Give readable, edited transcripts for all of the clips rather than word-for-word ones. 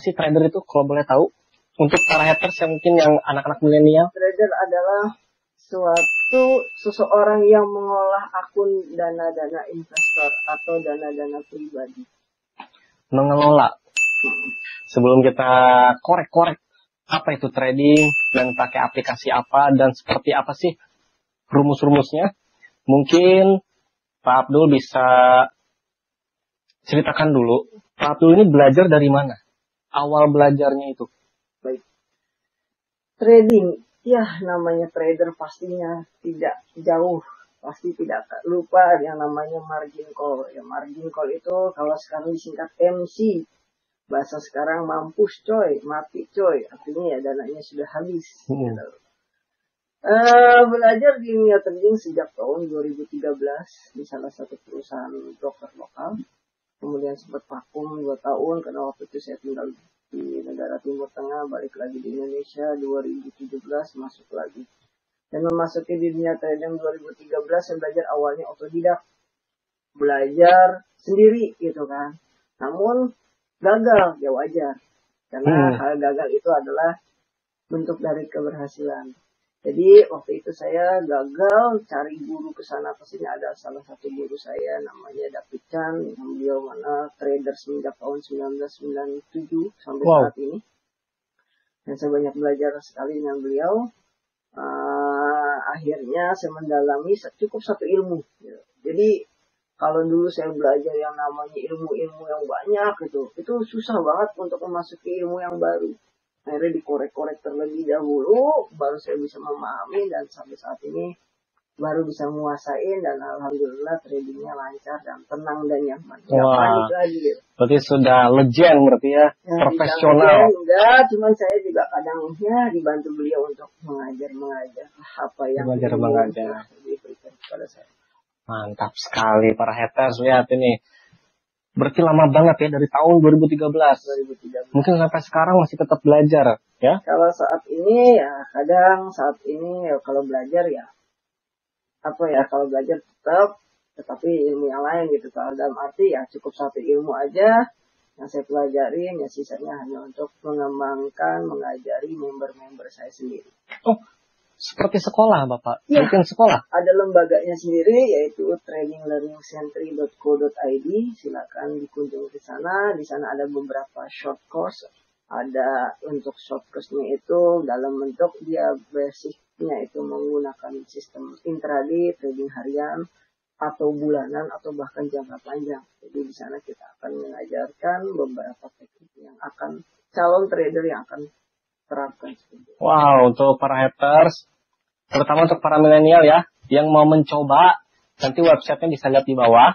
sih trader itu kalau boleh tahu? Untuk para haters yang mungkin yang anak-anak milenial. Trader adalah seseorang yang mengolah akun dana-dana investor atau dana-dana pribadi. Mengelola. Sebelum kita korek-korek apa itu trading dan pakai aplikasi apa dan seperti apa sih rumus-rumusnya, mungkin Pak Abdul bisa ceritakan dulu. Pak Abdul ini belajar dari mana? Awal belajarnya itu. Baik. Trading, ya namanya trader pastinya tidak jauh, pasti tidak lupa yang namanya margin call. Ya, margin call itu kalau sekarang disingkat MC, bahasa sekarang mampus coy, mati coy, artinya ya dananya sudah habis. Gitu. Belajar di dunia trading sejak tahun 2013 di salah satu perusahaan broker lokal. Kemudian sempat vakum 2 tahun karena waktu itu saya tinggal di negara Timur Tengah, balik lagi di Indonesia 2017 masuk lagi. Dan memasuki di dunia trading 2013 saya belajar awalnya otodidak. Belajar sendiri gitu kan. Namun gagal, ya wajar. Karena hal gagal itu adalah bentuk dari keberhasilan. Jadi waktu itu saya gagal cari guru ke sana ke sini. Ada salah satu guru saya namanya David Chan, yang beliau mana trader semenjak tahun 1997 sampai saat ini. Dan saya banyak belajar sekali dengan beliau. Akhirnya saya mendalami cukup satu ilmu. Jadi kalau dulu saya belajar yang namanya ilmu-ilmu yang banyak itu susah banget untuk memasuki ilmu yang baru. Akhirnya dikorek-korek terlebih dahulu, baru saya bisa memahami dan sampai saat ini baru bisa menguasain dan alhamdulillah tradingnya lancar dan tenang dan nyaman. Wah, berarti sudah legend berarti ya profesional. Enggak, cuman saya juga kadang ya dibantu beliau untuk mengajar apa yang diberikan kepada saya. Mantap sekali para haters, lihat ini. Berarti lama banget ya, dari tahun 2013. Mungkin sampai sekarang masih tetap belajar, ya? Kalau saat ini ya, kadang saat ini ya, kalau belajar ya, kalau belajar tetap, tetapi ilmu yang lain gitu. Kalau dalam arti ya cukup satu ilmu aja yang saya pelajarin, ya sisanya hanya untuk mengembangkan, mengajari member-member saya sendiri. Oh, seperti sekolah Bapak? Ya, mungkin sekolah? Ada lembaganya sendiri yaitu traininglearningsentry.co.id. Silakan dikunjungi ke sana. Di sana ada beberapa short course. Ada untuk short course-nya itu dalam bentuk dia basicnya itu menggunakan sistem intraday, trading harian atau bulanan atau bahkan jangka panjang. Jadi di sana kita akan mengajarkan beberapa teknik yang akan calon trader yang akan terapkan. Wow, untuk para haters, terutama untuk para milenial ya, yang mau mencoba, nanti websitenya bisa lihat di bawah.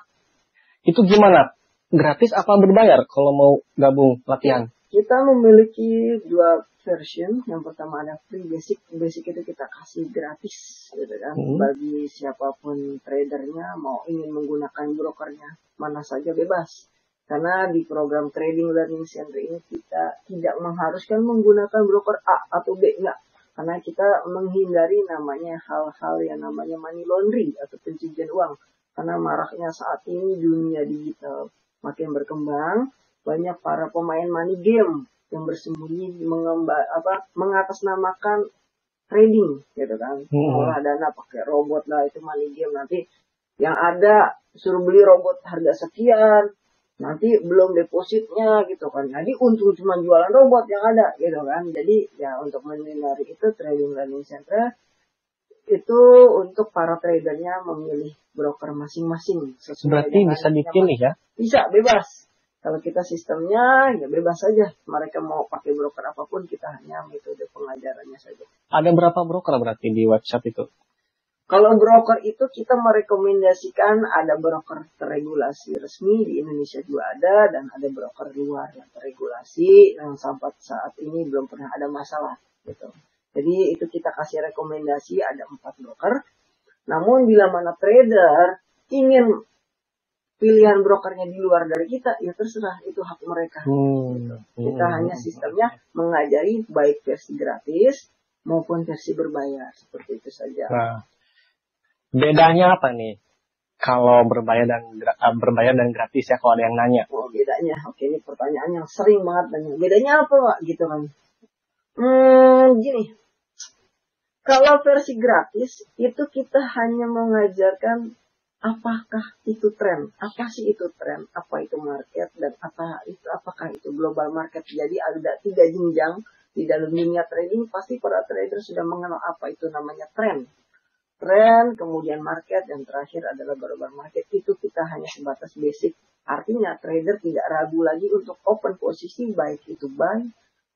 Itu gimana? Gratis apa berbayar kalau mau gabung latihan? Kita memiliki 2 version. Yang pertama ada free basic. Basic itu kita kasih gratis, gitu kan, bagi siapapun tradernya mau ingin menggunakan brokernya mana saja bebas. Karena di program Trading Learning Center ini kita tidak mengharuskan menggunakan broker A atau B, enggak. Karena kita menghindari namanya hal-hal yang namanya money laundering atau pencucian uang. Karena maraknya saat ini dunia digital makin berkembang, banyak para pemain money game yang bersembunyi mengatasnamakan trading, gitu kan. Mengolah dana pakai robot lah, itu money game. Nanti yang ada suruh beli robot harga sekian, nanti belum depositnya gitu kan. Jadi untung cuma jualan robot yang ada gitu kan. Jadi ya untuk menghindari itu Trading Learning Center itu untuk para tradernya memilih broker masing-masing. Berarti bisa dipilih ya? Bisa, bebas. Kalau kita sistemnya ya bebas saja. Mereka mau pakai broker apapun, kita hanya metode pengajarannya saja. Ada berapa broker berarti di website itu? Kalau broker itu kita merekomendasikan ada broker terregulasi resmi di Indonesia juga ada, dan ada broker luar yang terregulasi yang sampai saat ini belum pernah ada masalah gitu. Jadi itu kita kasih rekomendasi ada 4 broker. Namun bila mana trader ingin pilihan brokernya di luar dari kita, ya terserah, itu hak mereka. Gitu. Kita hanya sistemnya mengajari baik versi gratis maupun versi berbayar, seperti itu saja. Nah, bedanya apa nih Kalau berbayar dan gratis ya kalau ada yang nanya. Oh, bedanya. Oke, ini pertanyaan yang sering banget nanya. Bedanya apa, Pak? Gitu kan. Gini. Kalau versi gratis, itu kita hanya mengajarkan apakah itu tren, apa sih itu tren, apa itu market, dan apakah itu global market. Jadi ada 3 jenjang di dalam dunia trading. Pasti para trader sudah mengenal apa itu namanya tren, kemudian market, dan terakhir adalah global market. Itu kita hanya sebatas basic. Artinya trader tidak ragu lagi untuk open posisi, baik itu buy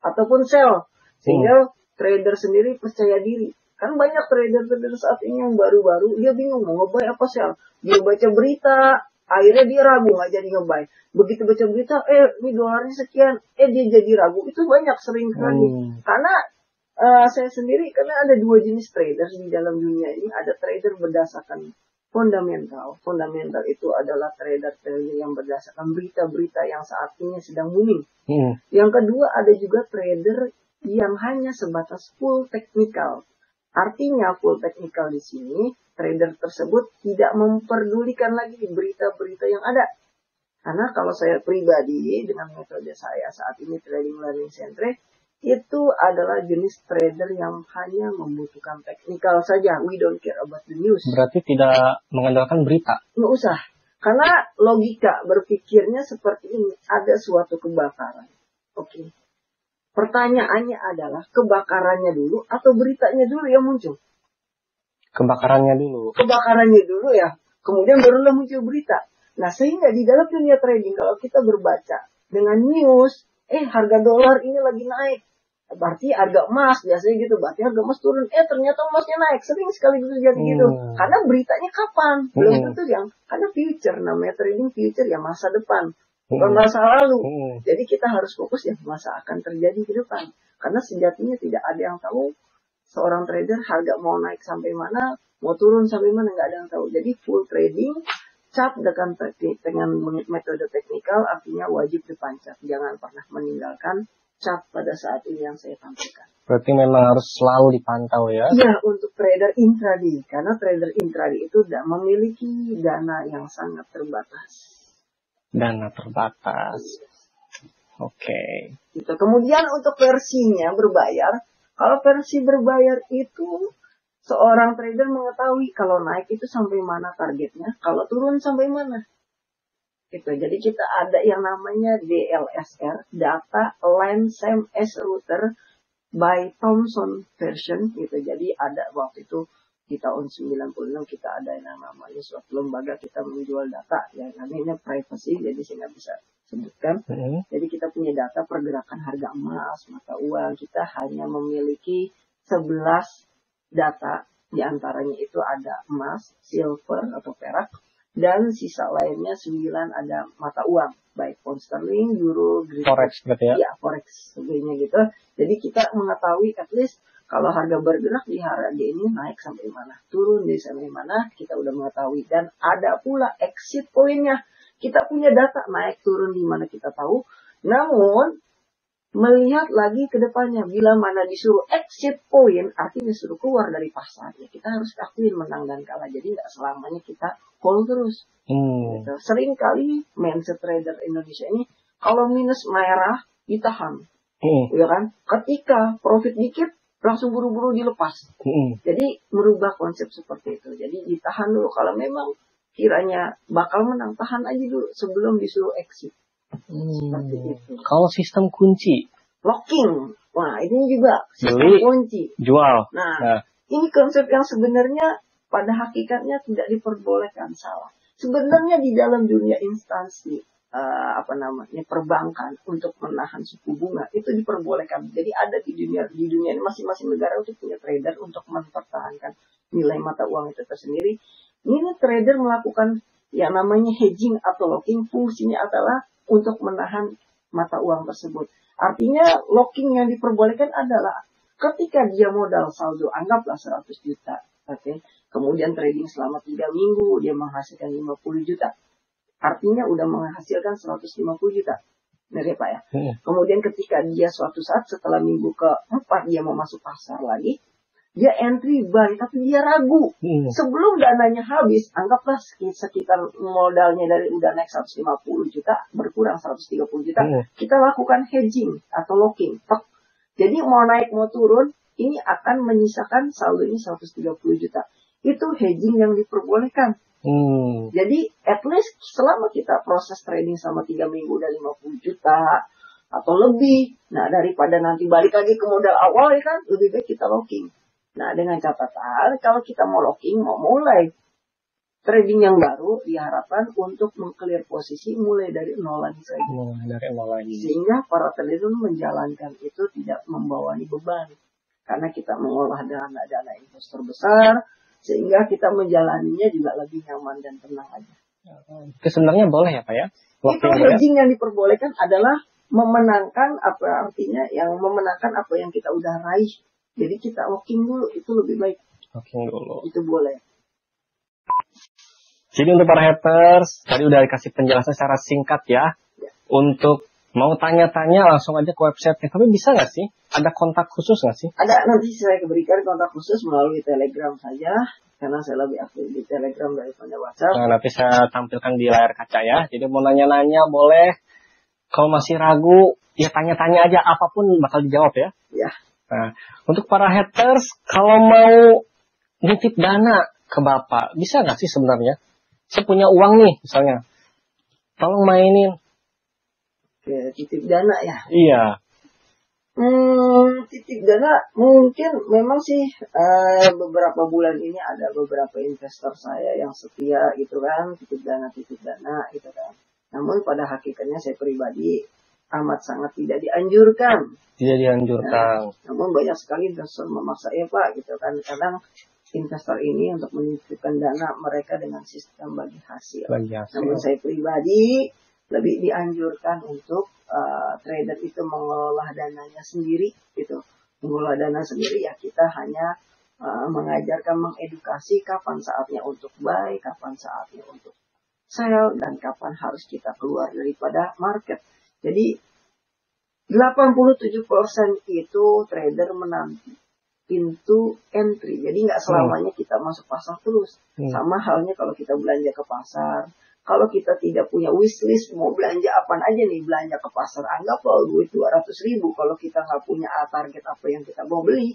ataupun sell, sehingga trader sendiri percaya diri. Kan banyak trader saat ini yang baru-baru, dia bingung mau nge-buy apa sell. Dia baca berita, akhirnya dia ragu nggak jadi nge-buy. Begitu baca berita, ini dolarnya sekian, dia jadi ragu. Itu banyak sering kali. Karena saya sendiri, karena ada 2 jenis trader di dalam dunia ini. Ada trader berdasarkan fundamental. Fundamental itu adalah trader yang berdasarkan berita-berita yang saat ini sedang booming. Yang kedua, ada juga trader yang hanya sebatas full technical. Artinya full technical di sini, trader tersebut tidak memperdulikan lagi berita-berita yang ada. Karena kalau saya pribadi, dengan metode saya saat ini trading learning centric, itu adalah jenis trader yang hanya membutuhkan technical saja. We don't care about the news. Berarti tidak mengandalkan berita? Nggak usah. Karena logika berpikirnya seperti ini. Ada suatu kebakaran. Oke. Pertanyaannya adalah kebakarannya dulu atau beritanya dulu yang muncul? Kebakarannya dulu. Kebakarannya dulu ya. Kemudian barulah muncul berita. Nah, sehingga di dalam dunia trading kalau kita berbaca dengan news, harga dolar ini lagi naik. Berarti harga emas biasanya gitu. Berarti harga emas turun. Ternyata emasnya naik. Sering sekali terjadi gitu. Karena beritanya kapan? Belum tentu yang. Karena future, namanya trading future ya masa depan. Bukan masa lalu. Jadi kita harus fokus ya masa akan terjadi ke depan. Karena sejatinya tidak ada yang tahu seorang trader harga mau naik sampai mana, mau turun sampai mana, nggak ada yang tahu. Jadi full trading, chart dengan metode teknikal artinya wajib dipancat. Jangan pernah meninggalkan chart pada saat ini yang saya tampilkan. Berarti memang harus selalu dipantau ya? Iya, untuk trader intraday. Karena trader intraday itu tidak memiliki dana yang sangat terbatas. Dana terbatas. Oke. Gitu. Kemudian untuk versinya berbayar. Kalau versi berbayar itu seorang trader mengetahui kalau naik itu sampai mana targetnya, kalau turun sampai mana. Gitu. Jadi kita ada yang namanya DLSR, Data Line Same as Router by Thomson version. Gitu. Jadi ada waktu itu di tahun 96 kita ada yang namanya suatu lembaga kita menjual data ya namanya privacy, jadi saya nggak bisa sebutkan. Jadi kita punya data pergerakan harga emas, mata uang. Kita hanya memiliki 11 data, diantaranya itu ada emas, silver atau perak, dan sisa lainnya 9 ada mata uang, baik pound sterling, euro, forex berarti ya? Ya, forex sebagainya gitu. Jadi kita mengetahui at least kalau harga bergerak di harga ini naik sampai mana, turun di sampai mana, kita udah mengetahui. Dan ada pula exit point-nya. Kita punya data naik turun di mana kita tahu. Namun melihat lagi ke depannya, bila mana disuruh exit point, artinya suruh keluar dari pasar, ya kita harus akuin menang dan kalah. Jadi nggak selamanya kita hold terus. Gitu. Sering kali mindset trader Indonesia ini kalau minus merah ditahan, ya kan? Ketika profit dikit langsung buru-buru dilepas. Jadi merubah konsep seperti itu. Jadi ditahan dulu. Kalau memang kiranya bakal menang, tahan aja dulu sebelum disuruh exit. Seperti itu. Kalau sistem kunci, locking. Wah, ini juga sistem beli, kunci. Jual. Nah, ini konsep yang sebenarnya pada hakikatnya tidak diperbolehkan, salah. Sebenarnya di dalam dunia instansi perbankan untuk menahan suku bunga itu diperbolehkan. Jadi ada di dunia ini masing-masing negara itu punya trader untuk mempertahankan nilai mata uang itu tersendiri. Ini trader melakukan yang namanya hedging atau locking, fungsinya adalah untuk menahan mata uang tersebut. Artinya locking yang diperbolehkan adalah ketika dia modal saldo anggaplah 100 juta, oke. Kemudian trading selama 3 minggu dia menghasilkan 50 juta. Artinya udah menghasilkan 150 juta. Benar ya Pak ya? Kemudian ketika dia suatu saat setelah minggu ke-4 dia mau masuk pasar lagi, Dia entry buy, tapi dia ragu. Sebelum dananya habis, anggaplah sekitar modalnya dari udah naik 150 juta, berkurang 130 juta, kita lakukan hedging atau locking. Jadi mau naik mau turun, ini akan menyisakan saldonya 130 juta. Itu hedging yang diperbolehkan. Jadi at least selama kita proses trading selama 3 minggu udah 50 juta atau lebih. Nah, daripada nanti balik lagi ke modal awal ya kan, lebih baik kita locking. Nah, dengan catatan, kalau kita mau locking, mau mulai trading yang baru, diharapkan untuk meng-clear posisi mulai dari nol lagi saja. Dari nol lagi. Sehingga para trader menjalankan itu tidak membawani beban. Karena kita mengolah dana investor besar, sehingga kita menjalaninya juga lebih nyaman dan tenang aja. Itu sebenarnya boleh ya Pak ya? Itu hedging yang diperbolehkan adalah memenangkan apa artinya, yang memenangkan apa yang kita udah raih. Jadi kita locking dulu, itu lebih baik. Locking dulu. Itu boleh. Jadi untuk para haters, tadi udah dikasih penjelasan secara singkat ya. Untuk mau tanya-tanya langsung aja ke website-nya. Tapi bisa nggak sih? Ada kontak khusus nggak sih? Ada, nanti saya berikan kontak khusus melalui Telegram saja. Karena saya lebih aktif di Telegram daripada WhatsApp. Nah, nanti saya tampilkan di layar kaca ya. Jadi mau nanya-nanya boleh. Kalau masih ragu, ya tanya-tanya aja. Apapun bakal dijawab ya. Ya. Nah, untuk para haters, kalau mau nitip dana ke Bapak, bisa nggak sih sebenarnya? Saya punya uang nih, misalnya. Tolong mainin. Oke, titip dana ya? Iya. Titip dana mungkin memang sih beberapa bulan ini ada beberapa investor saya yang setia gitu kan, titip dana gitu kan. Namun pada hakikatnya saya pribadi amat sangat tidak dianjurkan. Tidak dianjurkan. Namun banyak sekali investor memaksa ya Pak gitu kan. Kadang investor ini untuk menitipkan dana mereka dengan sistem bagi hasil. Namun saya pribadi lebih dianjurkan untuk trader itu mengelola dananya sendiri gitu. Mengelola dana sendiri ya kita hanya mengajarkan, mengedukasi kapan saatnya untuk buy, kapan saatnya untuk sell, dan kapan harus kita keluar daripada market. Jadi 87% itu trader menanti pintu entry. Jadi nggak selamanya kita masuk pasar terus. Sama halnya kalau kita belanja ke pasar. Kalau kita tidak punya wishlist, mau belanja apa aja nih, belanja ke pasar, anggaplah duit 200.000. Kalau kita nggak punya target apa yang kita mau beli,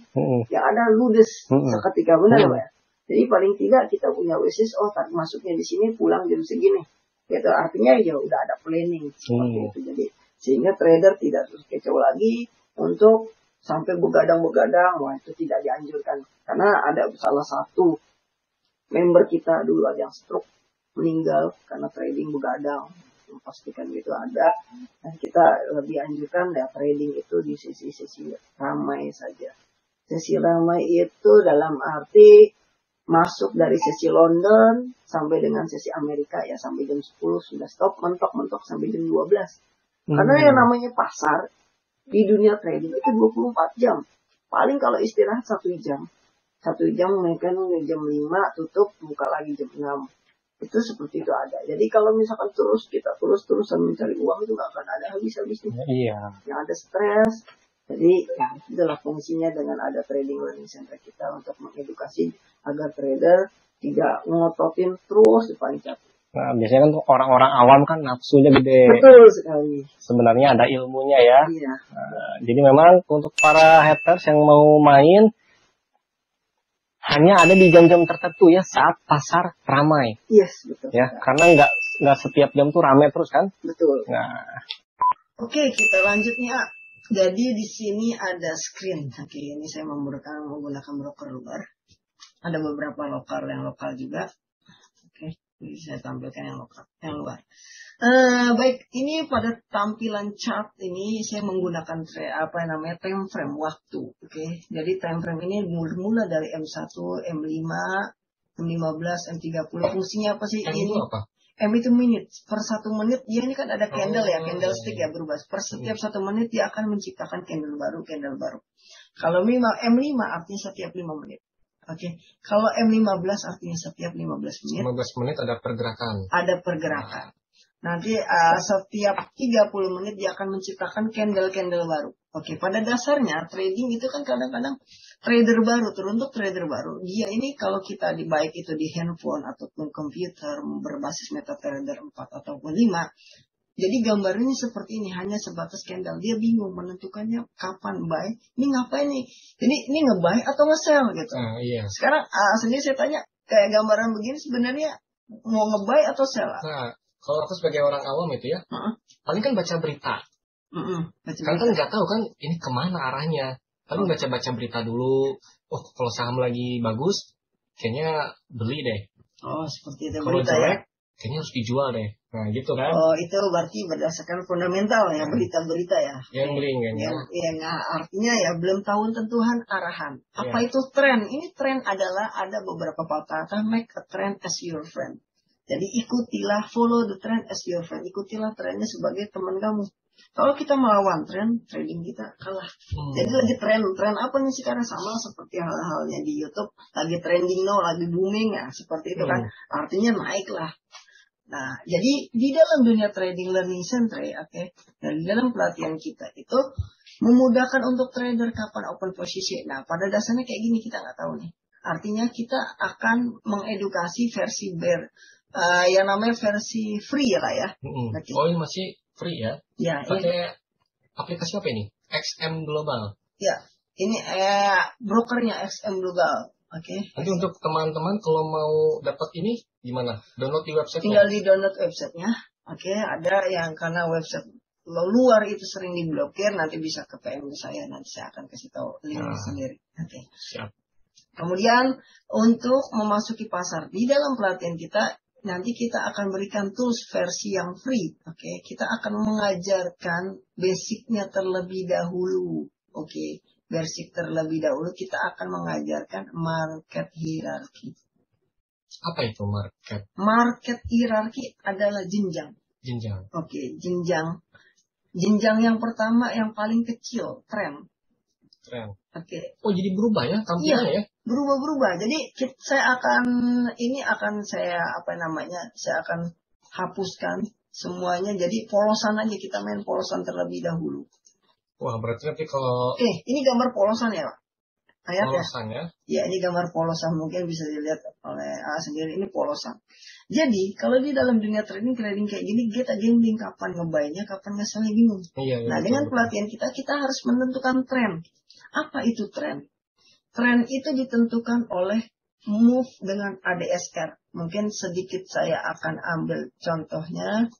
yang ada ludes seketika, benar ya? Jadi paling tidak kita punya wishlist, masuknya di sini, pulang jam segini. Gitu, artinya ya udah ada planning seperti itu. Jadi sehingga trader tidak terus kecil lagi untuk sampai begadang-begadang. Wah, itu tidak dianjurkan. Karena ada salah satu member kita dulu ada yang stroke, meninggal karena trading begadang. Pastikan gitu ada. Dan kita lebih anjurkan ya trading itu di sesi-sesi ramai saja. Sesi ramai itu dalam arti masuk dari sesi London sampai dengan sesi Amerika ya sampai jam 10 sudah stop, mentok-mentok sampai jam 12. Karena yang namanya pasar di dunia trading itu 24 jam. Paling kalau istirahat 1 jam. 1 jam mereka jam 5 tutup, buka lagi jam 6. Itu seperti itu ada. Jadi kalau misalkan kita terus-terusan mencari uang itu nggak akan ada habis-habisnya. Iya. Yang ada stres. Jadi ya, itulah fungsinya dengan ada trading learning center kita untuk mengedukasi agar trader tidak ngototin terus di paling capek. Nah, biasanya kan orang-orang awam kan nafsunya gede. Betul sekali. Sebenarnya ada ilmunya ya. Iya. Nah, jadi memang untuk para haters yang mau main hanya ada di jam-jam tertentu ya saat pasar ramai. Yes, betul. Ya, karena nggak setiap jam tuh ramai terus kan? Betul. Nah. Oke, kita lanjut nih, A. Jadi di sini ada screen. Oke, ini saya menggunakan broker luar. Ada beberapa lokal juga. Oke, jadi saya tampilkan yang luar. Baik, ini pada tampilan chart ini saya menggunakan time frame waktu. Oke, jadi time frame ini mulai dari M1, M5, M15, M30. Fungsinya apa sih ini? M itu menit. Per 1 menit dia ini kan ada candle ya, candlestick ya berubah. Per setiap 1 menit dia akan menciptakan candle baru. Kalau M5 artinya setiap 5 menit. Oke, kalau M15 artinya setiap 15 menit. 15 menit ada pergerakan. Ada pergerakan. Nanti setiap 30 menit dia akan menciptakan candle baru. Oke, pada dasarnya trading itu kan kadang-kadang trader baru, teruntuk trader baru. Dia ini kalau kita baik itu di handphone ataupun komputer berbasis MetaTrader 4 ataupun 5, jadi gambarnya seperti ini, hanya sebatas candle. Dia bingung menentukannya kapan buy. Ini ngapain nih? Jadi ini nge-buy atau nge-sell gitu. Iya. Sekarang sendiri saya tanya, kayak gambaran begini sebenarnya mau nge-buy atau sell? Nah, kalau aku sebagai orang awam itu ya, paling kan baca berita. Baca Kan nggak tahu kan ini kemana arahnya. Paling baca-baca berita dulu. Oh, kalau saham lagi bagus, kayaknya beli deh. Oh, seperti itu Kalau berita jelek, ya. kayaknya harus dijual deh. Nah, gitu kan? Oh, itu berarti berdasarkan fundamental ya, berita-berita ya. Yang beli kan ya. Nah, artinya ya belum tahu tentuan arahan. Apa itu tren? Ini tren adalah ada beberapa kata, make a trend as your friend. Jadi ikutilah, follow the trend as your friend. Ikutilah trennya sebagai teman kamu. Kalau kita melawan tren, trading kita kalah. Jadi lagi tren apa nih sekarang, sama seperti hal-halnya di YouTube, lagi trending lagi booming ya, seperti itu kan. Artinya naik lah. Nah, jadi di dalam dunia trading learning center, dan di dalam pelatihan kita itu memudahkan untuk trader kapan open posisi. Nah, pada dasarnya kayak gini, kita nggak tahu nih. Artinya kita akan mengedukasi versi yang namanya versi free lah ya. Oh, ini masih free ya? Ya. Pakai aplikasi apa ini? XM Global. Ya, ini brokernya XM Global. Nanti untuk teman-teman kalau mau dapat ini gimana? Download di website? Tinggal di download websitenya. Ada yang karena website luar itu sering diblokir, nanti bisa ke PM saya, nanti saya akan kasih tahu linknya sendiri. Siap. Kemudian untuk memasuki pasar di dalam pelatihan kita, nanti kita akan berikan tools versi yang free. Kita akan mengajarkan basicnya terlebih dahulu. Basic terlebih dahulu kita akan mengajarkan market hierarki. Apa itu market? Market hierarki adalah jenjang. Jenjang. Jenjang yang pertama yang paling kecil, tren. Oh, jadi berubah ya tampilannya ya? Berubah. Jadi saya akan hapuskan semuanya. Jadi polosan aja, kita main polosan terlebih dahulu. Wah, berarti nanti kalau... ini gambar polosan ya, Pak? Polosan ya? Ya, ini gambar polosan, mungkin bisa dilihat oleh sendiri, ini polosan. Jadi, kalau di dalam dunia trading kayak gini, kita bingung kapan ngebayanya, kapan nge-sell bingung. Nah, dengan pelatihan kita harus menentukan tren. Apa itu tren? Tren itu ditentukan oleh move dengan ADSR. Mungkin sedikit saya akan ambil contohnya.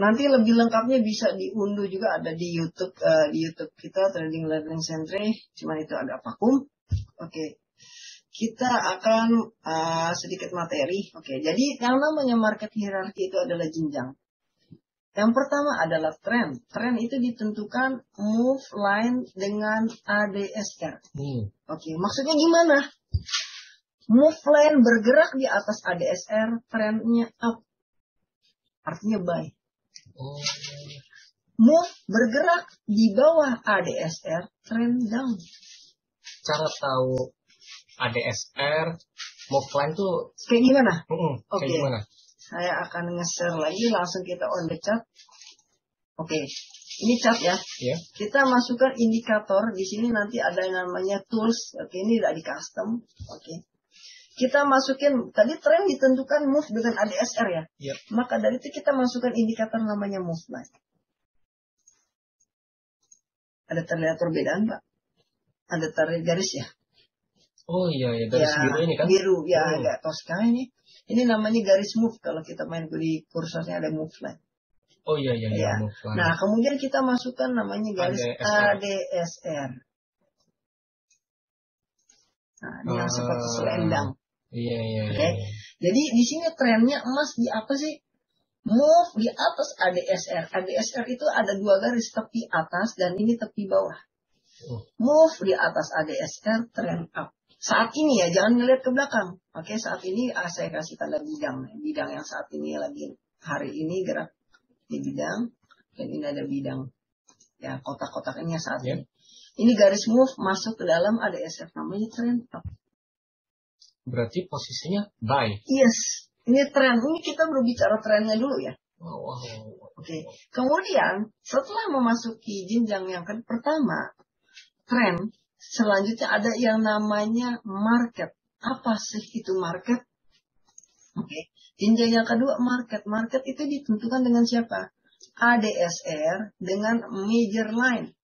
Nanti lebih lengkapnya bisa diunduh juga, ada di YouTube kita Trading Learning Center, cuman itu agak vakum. Kita akan sedikit materi. Jadi yang namanya market hierarki itu adalah jenjang. Yang pertama adalah tren. Tren itu ditentukan move line dengan ADSR. Maksudnya gimana? Move line bergerak di atas ADSR, trennya up. Artinya buy. Move bergerak di bawah ADSR, trend down. Cara tahu ADSR, move line tuh kayak gimana? Kayak gimana? Saya akan nge-share lagi, langsung kita on the chart. Ini chart ya. Kita masukkan indikator di sini, nanti ada yang namanya tools. Ini udah di custom. Kita masukin, tadi tren ditentukan move dengan ADSR ya. Maka dari itu kita masukkan indikator namanya move line. Ada terlihat perbedaan, Pak? Ada terlihat garis ya? Oh iya, garis biru ini kan? Biru, ya agak toska ini. Ini namanya garis move, kalau kita main di kursusnya ada move line. Oh iya, move line. Nah, kemudian kita masukkan namanya garis ADSR. Nah, ini yang seperti selendang. Iya. Jadi di sini trennya emas di apa sih? Move di atas ADSR. ADSR itu ada dua garis, tepi atas dan ini tepi bawah. Move di atas ADSR, trend up. Saat ini ya, jangan ngelihat ke belakang. Saat ini saya kasih tanda bidang. Bidang yang saat ini lagi hari ini gerak di bidang, dan ini ada bidang. Ya, kotak-kotak ini saat ini. Ini garis move masuk ke dalam ADSR, namanya trend up. Berarti posisinya buy. Yes, ini tren. Ini kita berbicara trennya dulu ya. Kemudian setelah memasuki jenjang yang pertama, tren, selanjutnya ada yang namanya market. Apa sih itu market? Oke. Jenjang yang kedua market. Market itu ditentukan dengan siapa? ADSR dengan major line.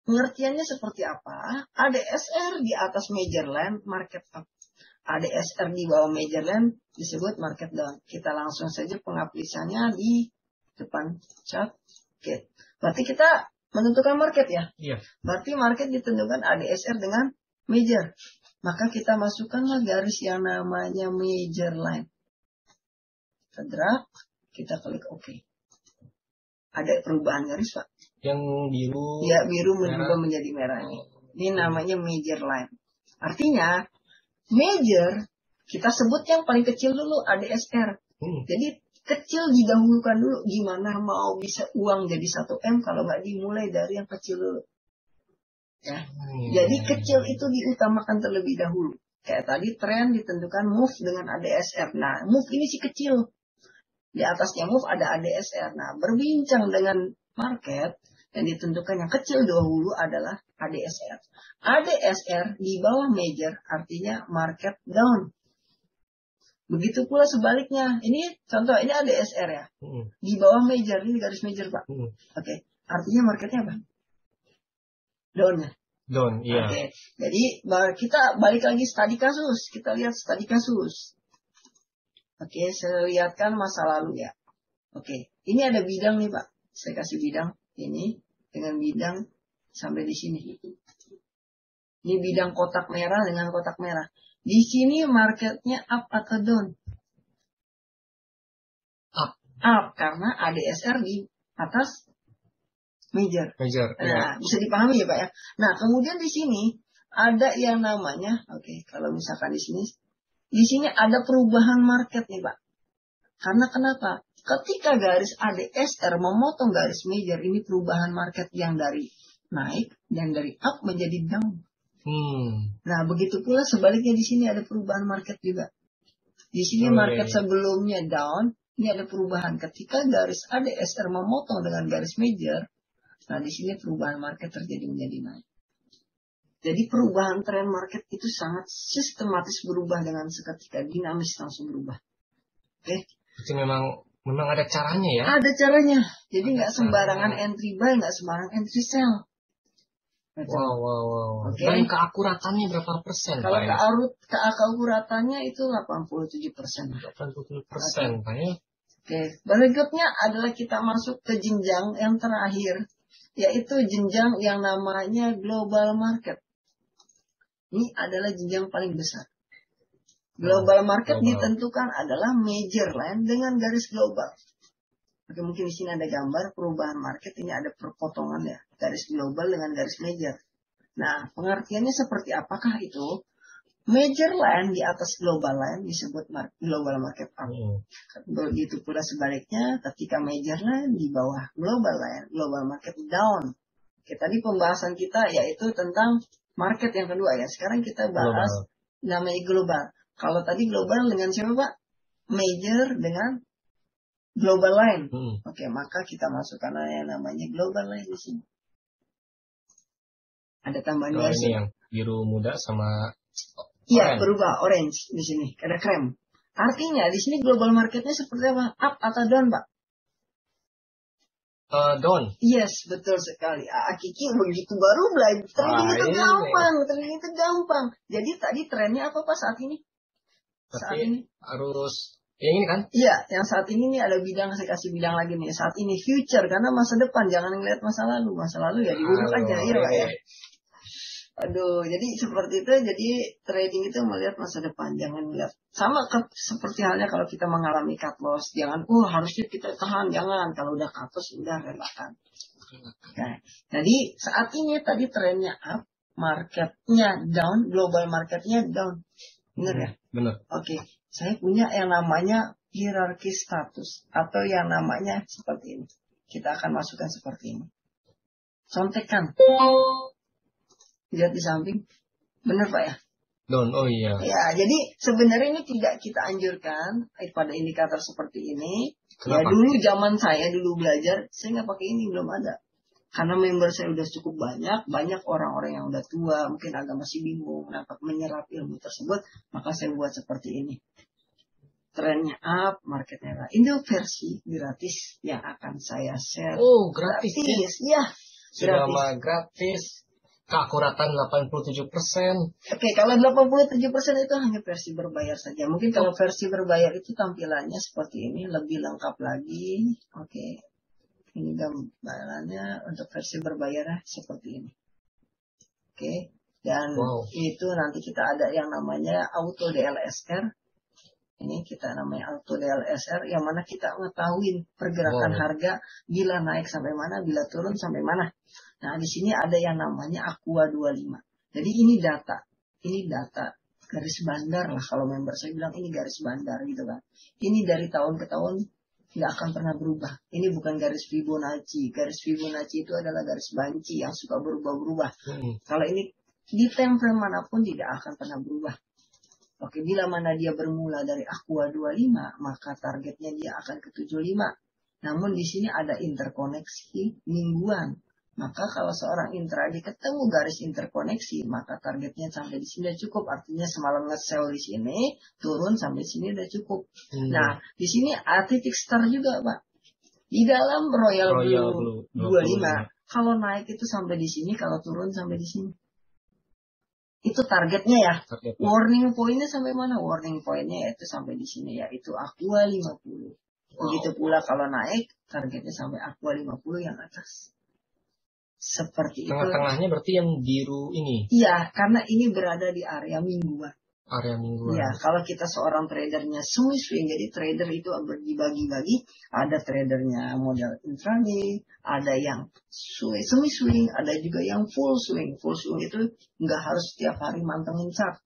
Pengertiannya seperti apa? ADSR di atas major line, market up. ADSR di bawah major line disebut market down. Kita langsung saja pengaplikasiannya di depan chart. Oke. Berarti kita menentukan market ya? Iya. Berarti market ditentukan ADSR dengan major. Maka kita masukkanlah garis yang namanya major line. Kita drag, kita klik OK. Ada perubahan garis, Pak? Yang biru. Ya, biru merah. berubah menjadi merah ini. Ini namanya major line. Artinya, major, kita sebut yang paling kecil dulu, ADSR. Jadi, kecil didahulukan dulu. Gimana mau bisa uang jadi 1M kalau nggak dimulai dari yang kecil dulu. Ya. Jadi, kecil itu diutamakan terlebih dahulu. Kayak tadi, tren ditentukan move dengan ADSR. Nah, move ini si kecil. Di atasnya move ada ADSR. Nah, berbincang dengan market, yang ditentukan yang kecil dahulu adalah ADSR. ADSR di bawah major artinya market down. Begitu pula sebaliknya. Ini contoh, ini ADSR ya. Di bawah major, ini garis major Pak. Oke. Artinya marketnya apa? Down ya? Down, iya. Oke. Jadi kita balik lagi studi kasus. Kita lihat studi kasus. Oke, saya lihatkan masa lalu ya. Oke. Ini ada bidang nih Pak. Saya kasih bidang ini. Dengan bidang sampai di sini. Ini bidang kotak merah dengan kotak merah. Di sini marketnya up atau down? Up. Up, karena ADSR di atas major. Major. Nah, bisa dipahami ya Pak ya. Nah, kemudian di sini ada yang namanya, oke, kalau misalkan di sini ada perubahan market nih Pak. Karena kenapa? Ketika garis ADSR memotong garis major, ini perubahan market yang dari naik dan dari up menjadi down. Nah, begitu pula sebaliknya di sini ada perubahan market juga. Di sini market sebelumnya down, ini ada perubahan. Ketika garis ADSR memotong dengan garis major, nah di sini perubahan market terjadi menjadi naik. Jadi perubahan tren market itu sangat sistematis berubah dengan seketika, dinamis langsung berubah. Oke? Itu memang ada caranya ya? Ada caranya. Jadi nggak sembarangan entry buy, nggak sembarangan entry sell. Wow. Okay. Dan keakuratannya berapa persen? Kalau keakuratannya itu 87%. 87%, Pak ya? Oke. Berikutnya adalah kita masuk ke jenjang yang terakhir, yaitu jenjang yang namanya global market. Ini adalah jenjang paling besar. Global market ditentukan adalah major line dengan garis global. Oke, mungkin di sini ada gambar perubahan market, ini ada perpotongan ya, garis global dengan garis major. Nah, pengertiannya seperti apakah itu? Major line di atas global line disebut global market up. Begitu pula sebaliknya, ketika major line di bawah global line, global market down. Oke, tadi pembahasan kita yaitu tentang market yang kedua ya. Sekarang kita bahas namanya global. Kalau tadi global dengan siapa Pak? Major dengan global line. Oke, maka kita masukkan yang namanya global line di sini. Ada tambahan garis. Ini yang biru muda sama iya, berubah orange di sini. Ada krem. Artinya di sini global marketnya seperti apa? Up atau down, Pak? Down. Yes, betul sekali. Kiki begitu baru belajar. Trading itu gampang. Trading itu gampang. Jadi tadi trennya apa Pak saat ini? Saat ini harus yang ini kan? Iya, yang saat ini nih ada bidang, saya kasih bidang lagi nih. Saat ini future, karena masa depan, jangan ngeliat masa lalu. Masa lalu ya diurut aja, iya Pak ya. Aduh, jadi seperti itu, jadi trading itu melihat masa depan, jangan melihat. Sama seperti halnya kalau kita mengalami cut loss, jangan, harusnya kita tahan, jangan. Kalau udah cut loss, udah relakan. Nah, jadi saat ini tadi trennya up, marketnya down, global marketnya down. Benar ya? Benar. Oke, saya punya yang namanya hierarki status atau yang namanya seperti ini. Kita akan masukkan seperti ini. Contekan. Lihat di samping. Benar Pak ya? Down, oh iya. Ya, jadi sebenarnya ini tidak kita anjurkan pada indikator seperti ini. Kenapa? Ya dulu zaman saya dulu belajar, saya nggak pakai ini, belum ada. Karena member saya udah cukup banyak orang-orang yang udah tua, mungkin agak masih bingung dapat menyerap ilmu tersebut, maka saya buat seperti ini. Trennya up, marketnya lah. Ini versi gratis yang akan saya share. Oh, gratis ya? Sudah mah gratis. Keakuratan 87%. Oke, kalau 87% itu hanya versi berbayar saja. Mungkin kalau versi berbayar itu tampilannya seperti ini, lebih lengkap lagi. Oke. Ini gambarannya untuk versi berbayar seperti ini. Oke. Dan itu nanti kita ada yang namanya auto DLSR. Ini kita namanya auto DLSR yang mana kita mengetahui pergerakan harga bila naik sampai mana, bila turun sampai mana. Nah, di sini ada yang namanya Aqua 25. Jadi ini data. Ini data garis bandar lah kalau member saya bilang ini garis bandar gitu kan. Ini dari tahun ke tahun nggak akan pernah berubah. Ini bukan garis Fibonacci. Garis Fibonacci itu adalah garis banci yang suka berubah-berubah. Kalau ini di time frame manapun tidak akan pernah berubah. Oke, bila mana dia bermula dari Aqua 25, maka targetnya dia akan ke 75. Namun di sini ada interkoneksi mingguan. Maka kalau seorang intraday ketemu garis interkoneksi, maka targetnya sampai di sini udah cukup. Artinya semalam nge-sell di sini, turun sampai sini udah cukup. Nah, di sini ada titik start juga, Pak. Di dalam Royal Blue 25, kalau naik itu sampai di sini, kalau turun sampai di sini. Itu targetnya ya. Warning pointnya sampai mana? Warning pointnya itu sampai di sini, yaitu Aqua 50. Begitu pula kalau naik, targetnya sampai Aqua 50 yang atas. Seperti itu. Tengah-tengahnya berarti yang biru ini? Iya, karena ini berada di area mingguan. Area mingguan. Ya, kalau kita seorang tradernya semi swing, jadi trader itu dibagi-bagi. Ada tradernya model intraday, ada yang semi swing, ada juga yang full swing. Full swing itu nggak harus setiap hari mantengin chart.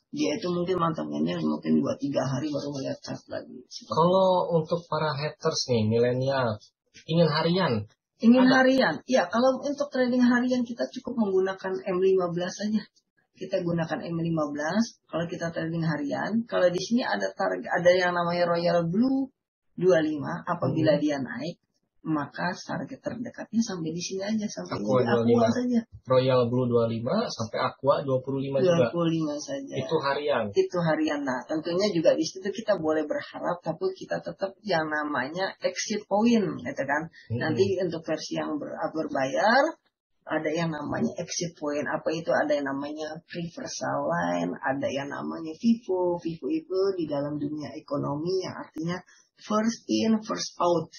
Dia itu mungkin mantenginnya mungkin 2-3 hari baru melihat chart lagi. Kalau untuk para haters nih, milenial, ingin harian? Ingin harian? Iya, kalau untuk trading harian kita cukup menggunakan M15 saja. Kita gunakan M15 kalau kita trading harian. Kalau di sini ada target, ada yang namanya Royal Blue 25. Apabila dia naik, maka target terdekatnya sampai di sini aja, sampai Aqua saja. Royal Blue 25 sampai Aqua 25 juga. 25 saja. Itu harian. Itu harian. Nah, tentunya juga di situ kita boleh berharap, tapi kita tetap yang namanya exit point, gitu kan. Nanti untuk versi yang berbayar ada yang namanya exit point. Apa itu? Ada yang namanya reversal line, ada yang namanya FIFO. FIFO itu di dalam dunia ekonomi yang artinya first in, first out.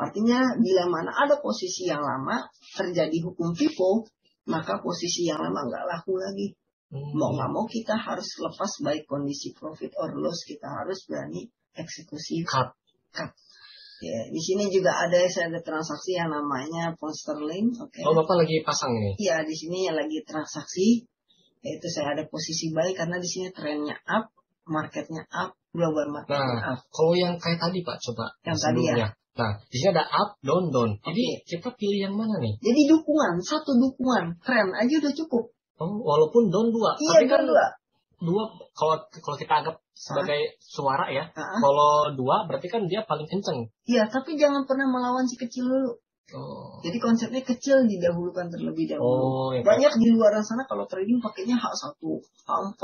Artinya bila mana ada posisi yang lama terjadi hukum FIFO, maka posisi yang lama nggak laku lagi. Mau nggak mau kita harus lepas baik kondisi profit or loss, kita harus berani eksekusi cut. Ya, di sini juga ada transaksi yang namanya pound sterling. Okay. Oh, Bapak lagi pasang ini? Iya, di sini yang lagi transaksi. Yaitu saya ada posisi buy karena di sini trennya up, marketnya up, global marketnya up. Kalau yang kayak tadi Pak, coba. Yang tadi ya. Nah, di sini ada up, down, down. Jadi kita pilih yang mana nih? Jadi satu dukungan, tren aja udah cukup. Oh, walaupun down 2. Iya, tapi kan 2. Kalau kita anggap sebagai suara ya. Kalau 2 berarti kan dia paling kenceng. Iya, tapi jangan pernah melawan si kecil dulu. Jadi konsepnya kecil didahulukan terlebih dahulu. Banyak di luar sana kalau trading pakainya H1, H4.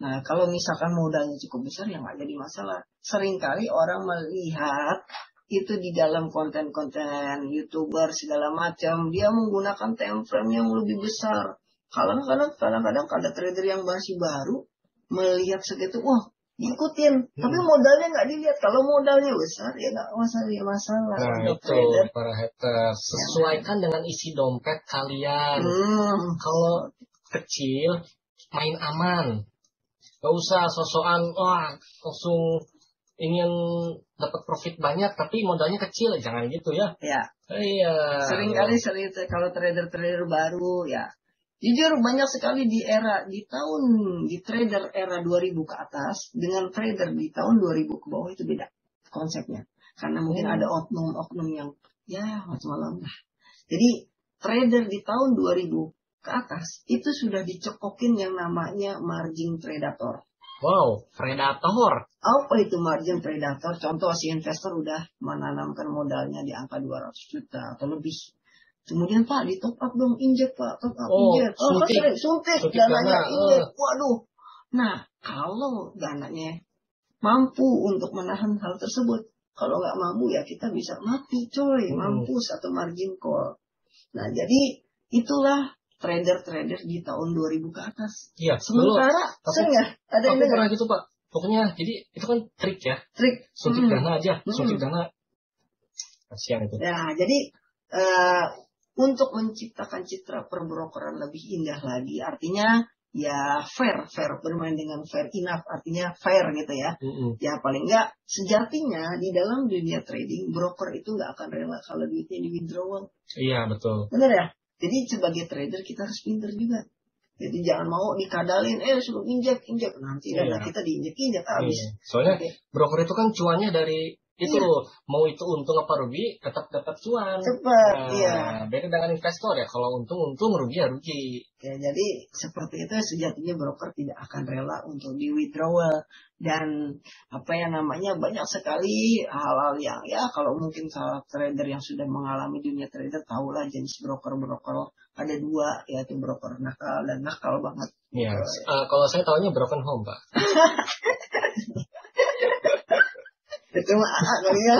Nah, kalau misalkan modalnya cukup besar ya nggak jadi masalah. Seringkali orang melihat itu di dalam konten-konten YouTuber segala macam, dia menggunakan time frame yang lebih besar. Kadang-kadang ada trader yang masih baru melihat segitu, wah diikutin, tapi modalnya nggak dilihat. Kalau modalnya besar ya nggak masalah. Nah itu trader, para haters, sesuaikan dengan isi dompet kalian. Kalau kecil main aman, nggak usah sosokan langsung ingin dapat profit banyak tapi modalnya kecil, jangan gitu ya. Iya. Seringkali kalau trader baru ya. Jujur banyak sekali di trader era 2000 ke atas dengan trader di tahun 2000 ke bawah itu beda konsepnya. Karena mungkin ada oknum-oknum yang ya macam-macam lah. Jadi trader di tahun 2000 ke atas itu sudah dicekokin yang namanya margin predator. Wow, predator. Apa itu margin predator? Contoh si investor udah menanamkan modalnya di angka 200 juta atau lebih. Kemudian Pak di top up dong, injek Pak, top up Oh, injek. Suntik dananya injek. Waduh. Nah, kalau dananya mampu untuk menahan hal tersebut, kalau nggak mampu ya kita bisa mati coy, mampus atau margin call. Nah, jadi itulah trader-trader di tahun 2000 ke atas. Iya. Sementara, ada yang pernah gitu Pak. Pokoknya, jadi itu kan trik ya. Suntik dana aja, suntik dana. Kasihan itu. Ya, jadi untuk menciptakan citra perbrokeran lebih indah lagi, artinya ya fair bermain dengan fair enough, artinya fair gitu ya. Ya paling enggak sejatinya di dalam dunia trading broker itu nggak akan rela kalau duitnya di withdrawal. Iya betul. Benar ya. Jadi sebagai trader kita harus pintar juga. Jadi jangan mau dikadalin, suruh injek nanti dana kita diinjek habis. Soalnya broker itu kan cuannya dari itu mau itu untung apa rugi tetap dapat cuan. Cepat, Beda dengan investor ya, kalau untung rugi ya rugi. Ya, jadi seperti itu sejatinya broker tidak akan rela untuk di withdrawal dan banyak sekali hal-hal yang ya kalau mungkin salah trader yang sudah mengalami dunia trader tahulah jenis broker ada dua, yaitu broker nakal dan nakal banget. Iya. Kalau saya tahunya broken home Pak. Itu mah kali ya.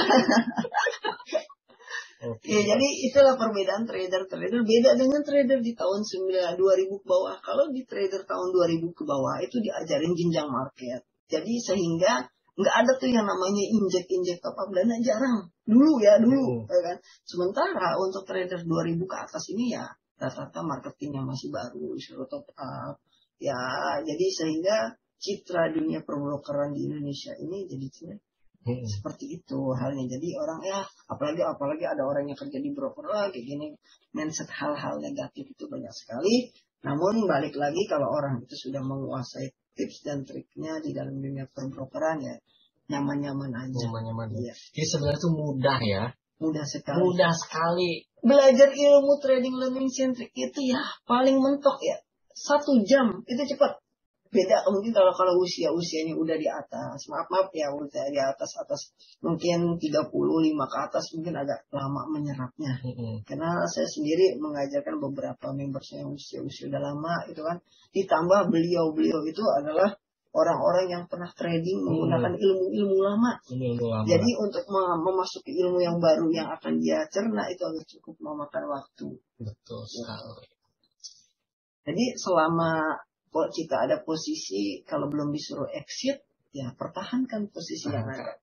Ya, jadi itulah perbedaan trader beda dengan trader di tahun 2000 ke bawah. Kalau di trader tahun 2000 ke bawah itu diajarin jenjang market. Jadi sehingga nggak ada tuh yang namanya injek top up dana, jarang. Dulu ya kan. Sementara untuk trader 2000 ke atas ini ya rata-rata marketingnya masih baru, disuruh top up. Ya, jadi sehingga citra dunia perbrokeran di Indonesia ini jadi seperti itu halnya. Jadi orang apalagi ada orang yang kerja di broker kayak gini, mindset hal-hal negatif itu banyak sekali. Namun balik lagi kalau orang itu sudah menguasai tips dan triknya di dalam dunia perbrokeran ya nyaman-nyaman aja. Ya. Jadi sebenarnya itu mudah ya. Mudah sekali. Belajar ilmu trading learning centric itu ya paling mentok ya 1 jam itu cepat. Beda mungkin kalau usianya udah di atas, maaf ya udah di atas mungkin 35 ke atas mungkin agak lama menyerapnya. Karena saya sendiri mengajarkan beberapa member saya yang usia udah lama itu kan, ditambah beliau itu adalah orang-orang yang pernah trading menggunakan ilmu lama. Jadi untuk memasuki ilmu yang baru yang akan dia cerna itu agak cukup memakan waktu. Betul sekali. Jadi selama kita ada posisi, kalau belum disuruh exit, ya pertahankan posisi yang ada.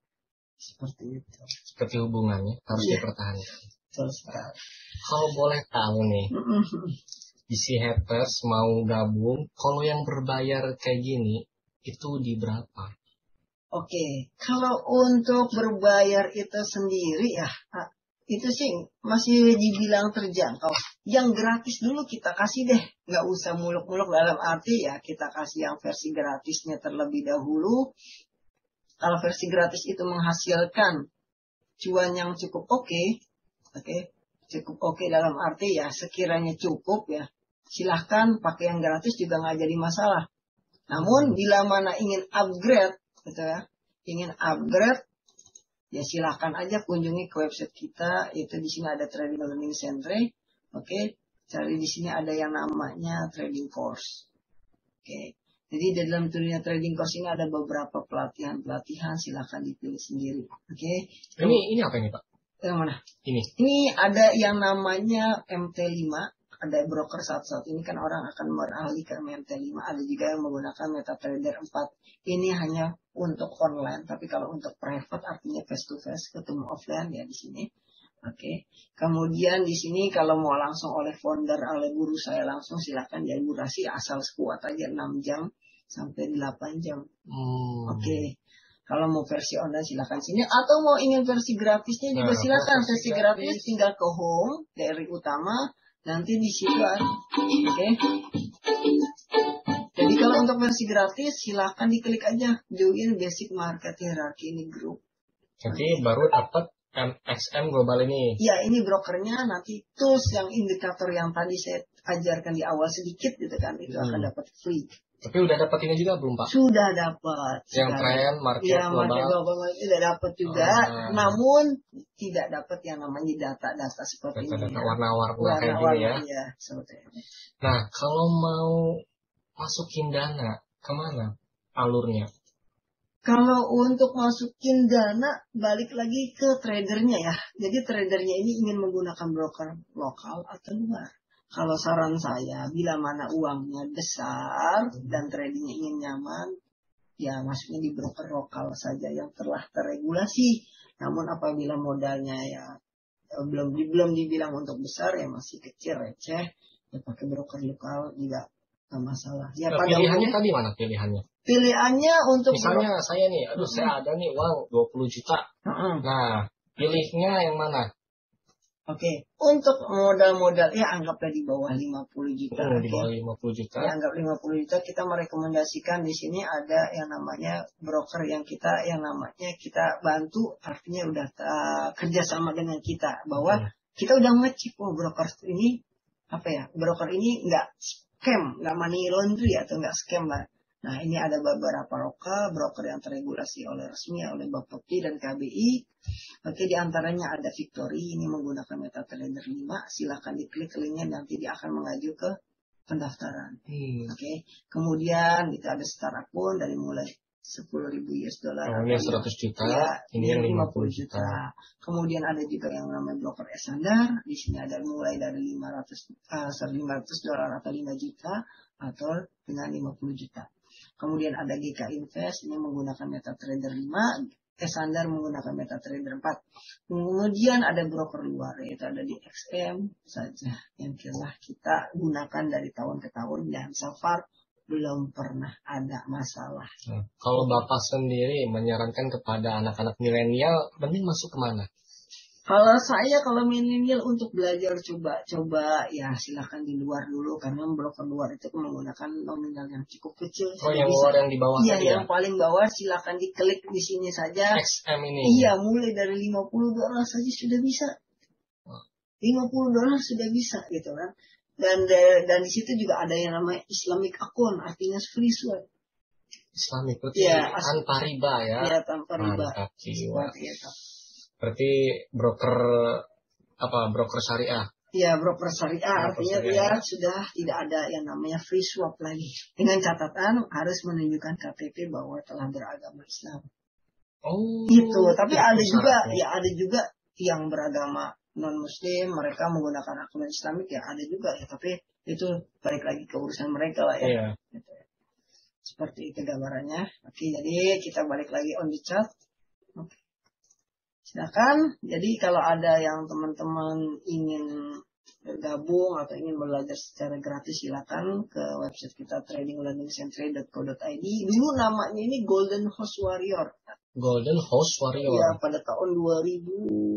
Seperti itu. Seperti hubungannya harus dipertahankan. Betul sekali. Kalau boleh tahu nih, isi haters mau gabung, kalau yang berbayar kayak gini, itu di berapa? Oke, kalau untuk berbayar itu sendiri ya, itu sih masih dibilang terjangkau. Yang gratis dulu kita kasih deh. Nggak usah muluk-muluk dalam arti ya kita kasih yang versi gratisnya terlebih dahulu. Kalau versi gratis itu menghasilkan cuan yang cukup oke, cukup oke dalam arti ya sekiranya cukup ya silahkan pakai yang gratis juga nggak jadi masalah. Namun bila mana ingin upgrade, gitu ya, ya silahkan aja kunjungi ke website kita. Itu di sini ada Trading Learning Center. Cari di sini ada yang namanya trading course. Jadi di dalam dunia trading course ini ada beberapa pelatihan. Silahkan dipilih sendiri. Ini apa ini Pak? Yang mana? Ini ada yang namanya MT5. Ada broker saat ini kan orang akan beralih ke MT5. Ada juga yang menggunakan MetaTrader 4. Ini hanya untuk online. Tapi kalau untuk private artinya face to face, ketemu offline ya di sini. Kemudian di sini kalau mau langsung oleh founder, oleh guru saya langsung silakan ya durasi asal sekuat aja 6 jam sampai 8 jam. Kalau mau versi online silakan sini atau mau ingin versi gratisnya juga silakan. Versi gratis tinggal ke home dari utama. Nanti di situ Jadi kalau untuk versi gratis silahkan diklik aja join basic market hierarchy ini grup. Nanti baru dapat MXM global ini. Ya ini brokernya, nanti tools yang indikator yang tadi saya ajarkan di awal sedikit gitu kan, itu akan dapat free. Tapi udah dapat ini juga belum Pak? Sudah dapat. Yang tren, market ya, global. Market global tidak dapat juga, namun tidak dapat yang namanya data-data seperti ini. Data warna-warna kayak gini ya. Ya, seperti ini. Nah, kalau mau masukin dana, kemana alurnya? Kalau untuk masukin dana, balik lagi ke tradernya ya. Jadi tradernya ini ingin menggunakan broker lokal atau luar. Kalau saran saya, bila mana uangnya besar dan tradingnya ingin nyaman, ya masuknya di broker lokal saja yang telah terregulasi. Namun apabila modalnya ya belum dibilang untuk besar, ya masih kecil receh, ya pakai broker lokal juga nggak masalah. Ya, pilihannya tadi mana pilihannya? Pilihannya untuk misalnya saya nih, saya ada nih uang 20 juta. Nah, pilihnya yang mana? Oke, untuk modal-modal ya anggaplah di bawah 50 juta. Di bawah 50 juta. Ya, anggap 50 juta, kita merekomendasikan di sini ada yang namanya broker yang namanya kita bantu, artinya udah kerjasama dengan kita bahwa kita udah ngecek broker ini broker ini nggak scam, nggak money laundry atau nggak scam lah. Nah, ini ada beberapa broker yang terregulasi resmi oleh Bapepti dan KBI. Oke, di antaranya ada Victory, ini menggunakan MetaTrader 5. Silahkan diklik linknya, nanti dia akan mengaju ke pendaftaran. Oke, kemudian kita ada start akun dari mulai 10.000 US dollar. Ini 100 juta, ini yang 50 juta. Kemudian ada juga yang namanya broker Esandar. Di sini ada mulai dari 500 dolar atau 5 juta atau dengan 50 juta. Kemudian ada GK Invest, ini menggunakan MetaTrader 5, Esandar menggunakan MetaTrader 4. Kemudian ada broker luar, yaitu ada di XM saja, yang telah kita gunakan dari tahun ke tahun, dan so far belum pernah ada masalah. Kalau Bapak sendiri menyarankan kepada anak-anak milenial, mending masuk kemana? Kalau milenial untuk belajar coba ya silakan di luar dulu, karena broker luar itu menggunakan nominal yang cukup kecil. Yang luar yang di bawah iya, yang paling bawah silakan diklik di sini saja. XM ini. Iya, mulai dari 50 dolar saja sudah bisa. 50 dolar sudah bisa gitu kan. Dan di situ juga ada yang namanya Islamic account, artinya free swap. Islamic berarti tanpa riba ya. Iya, tanpa riba. Seperti itu. Berarti broker syariah. Ya, broker syariah, artinya dia sudah tidak ada yang namanya free swap lagi. Dengan catatan harus menunjukkan KTP bahwa telah beragama Islam. Itu. Tapi ada juga yang beragama non Muslim, mereka menggunakan akun Islamik, ya ada juga ya. Tapi itu balik lagi ke urusan mereka lah ya. Gitu. Seperti itu gambarannya. Oke, jadi kita balik lagi on the chat. Oke. Silakan. Jadi kalau ada yang teman-teman ingin bergabung atau ingin belajar secara gratis, silakan ke website kita tradinglearningsentre.co.id. Dulu namanya ini Golden House Warrior. Golden House Warrior. Ya, pada tahun 2010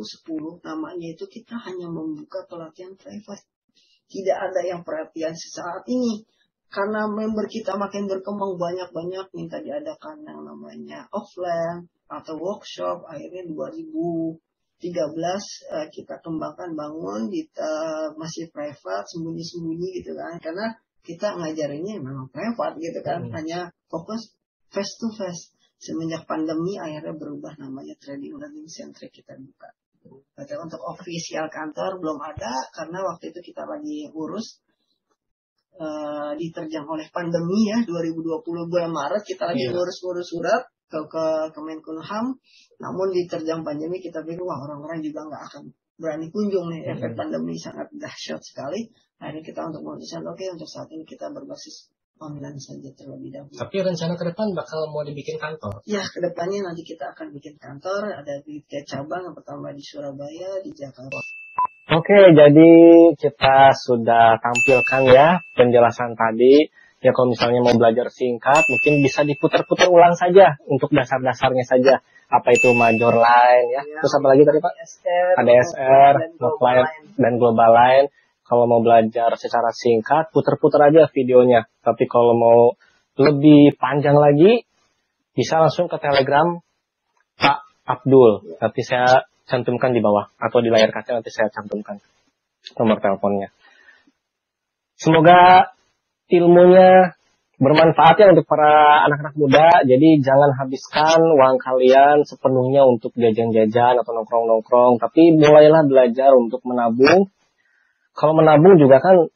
namanya itu kita hanya membuka pelatihan private. Tidak ada yang pelatihan sesaat ini. Karena member kita makin berkembang banyak-banyak minta diadakan yang namanya offline atau workshop. Akhirnya 2013 kita kembangkan bangun masih private, sembunyi-sembunyi gitu kan. Karena kita ngajarinnya memang private gitu kan. Hanya fokus face to face. Semenjak pandemi akhirnya berubah namanya Trading Learning Center kita buka. Tapi untuk official kantor belum ada karena waktu itu kita lagi urus diterjang oleh pandemi ya, 2020 bulan Maret kita lagi ngurus-ngurus surat ke Kemenkumham. Namun diterjang pandemi kita pikir wah orang-orang juga nggak akan berani kunjung nih, efek pandemi sangat dahsyat sekali. Akhirnya kita untuk memutuskan untuk saat ini kita berbasis online saja terlebih dahulu. Tapi rencana ke depan bakal mau dibikin kantor? Ya, ke depannya nanti kita akan bikin kantor. Ada di cabang yang pertama di Surabaya, di Jakarta. Oke, jadi kita sudah tampilkan ya penjelasan tadi. Ya kalau misalnya mau belajar singkat, mungkin bisa diputar-putar ulang saja untuk dasar-dasarnya saja. Apa itu major line ya. Terus apa lagi tadi Pak? Ada SR, dan global line. Kalau mau belajar secara singkat, putar-putar aja videonya. Tapi kalau mau lebih panjang lagi, bisa langsung ke Telegram Pak Abdul. Nanti saya cantumkan di bawah. Atau di layar kaca nanti saya cantumkan nomor teleponnya. Semoga ilmunya bermanfaat ya untuk para anak-anak muda. Jadi jangan habiskan uang kalian sepenuhnya untuk jajan-jajan atau nongkrong-nongkrong. Tapi mulailah belajar untuk menabung. Kalau menabung juga kan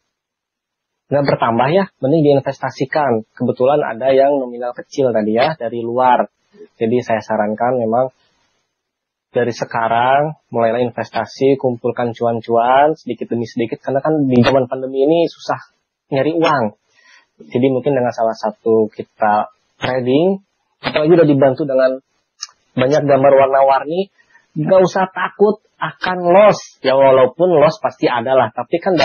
nggak bertambah ya, mending diinvestasikan. Kebetulan ada yang nominal kecil tadi ya, dari luar. Jadi saya sarankan memang dari sekarang mulailah investasi, kumpulkan cuan-cuan sedikit demi sedikit. Karena kan di zaman pandemi ini susah nyari uang. Jadi mungkin dengan salah satu kita trading, apalagi udah dibantu dengan banyak gambar warna-warni, nggak usah takut akan loss. Ya walaupun loss pasti ada lah, tapi kan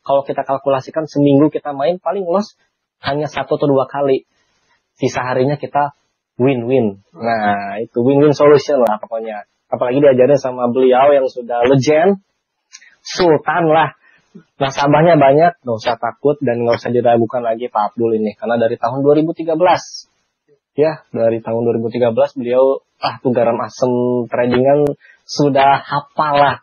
kalau kita kalkulasikan seminggu kita main paling loss hanya 1 atau 2 kali. Sisa harinya kita win-win. Nah itu win-win solution lah pokoknya. Apalagi diajarin sama beliau yang sudah legend, sultan lah. Nasabahnya banyak, nggak usah takut dan nggak usah diragukan lagi Pak Abdul ini. Karena dari tahun 2013, ya dari tahun 2013 beliau tuh garam asem tradingan sudah hafal lah.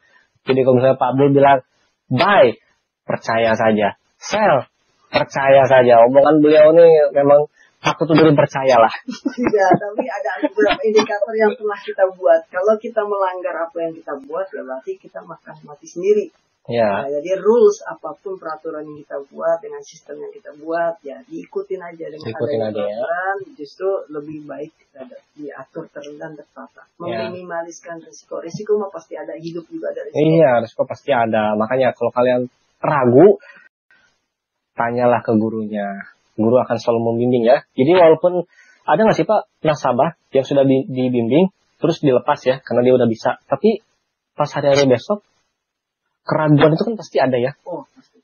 Jadi kalau misalnya Pak Abdul bilang buy, percaya saja, sell, percaya saja. Omongan beliau ini memang patut untuk dipercayalah. Tidak, tapi ada beberapa indikator yang telah kita buat. Kalau kita melanggar apa yang kita buat, ya berarti kita makan mati sendiri. Ya. Nah, jadi rules apapun peraturan yang kita buat dengan sistem yang kita buat, ya diikutin aja dengan adanya peraturan. Justru lebih baik diatur dan tertata. Meminimaliskan risiko. Risiko mah pasti ada, hidup juga ada risiko. Iya, risiko pasti ada. Makanya kalau kalian ragu, tanyalah ke gurunya. Guru akan selalu membimbing ya. Jadi walaupun ada nggak sih Pak nasabah yang sudah dibimbing terus dilepas ya karena dia udah bisa. Tapi pas hari-hari besok keraguan itu kan pasti ada ya. Oh pasti.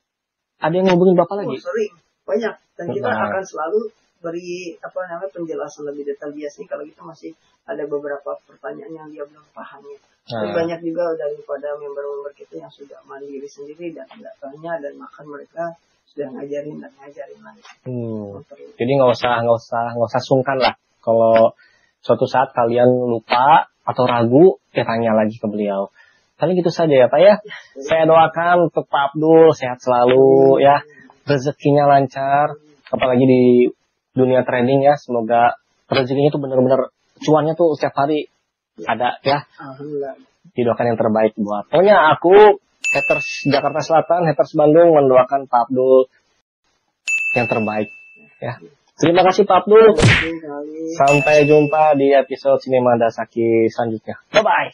Ada yang ngomongin Bapak lagi? Sering, banyak. Dan kita akan selalu beri penjelasan lebih detail. Biasanya kalau kita masih ada beberapa pertanyaan yang dia belum pahami. Tapi banyak juga daripada member-member kita yang sudah mandiri sendiri dan tidak tanya dan makan mereka sudah ngajarin lagi. Jadi nggak usah sungkan lah. Kalau suatu saat kalian lupa atau ragu, ya tanya lagi ke beliau. Paling gitu saja ya Pak ya. Saya doakan untuk Pak Abdul sehat selalu ya, rezekinya lancar, apalagi di dunia trading ya. Semoga rezekinya tuh benar-benar cuannya tuh setiap hari ada ya. Alhamdulillah. Didoakan yang terbaik buat. Pokoknya aku haters Jakarta Selatan, haters Bandung mendoakan Pak Abdul yang terbaik ya. Terima kasih Pak Abdul. Sampai jumpa di episode Cinema Dasaki selanjutnya. Bye bye.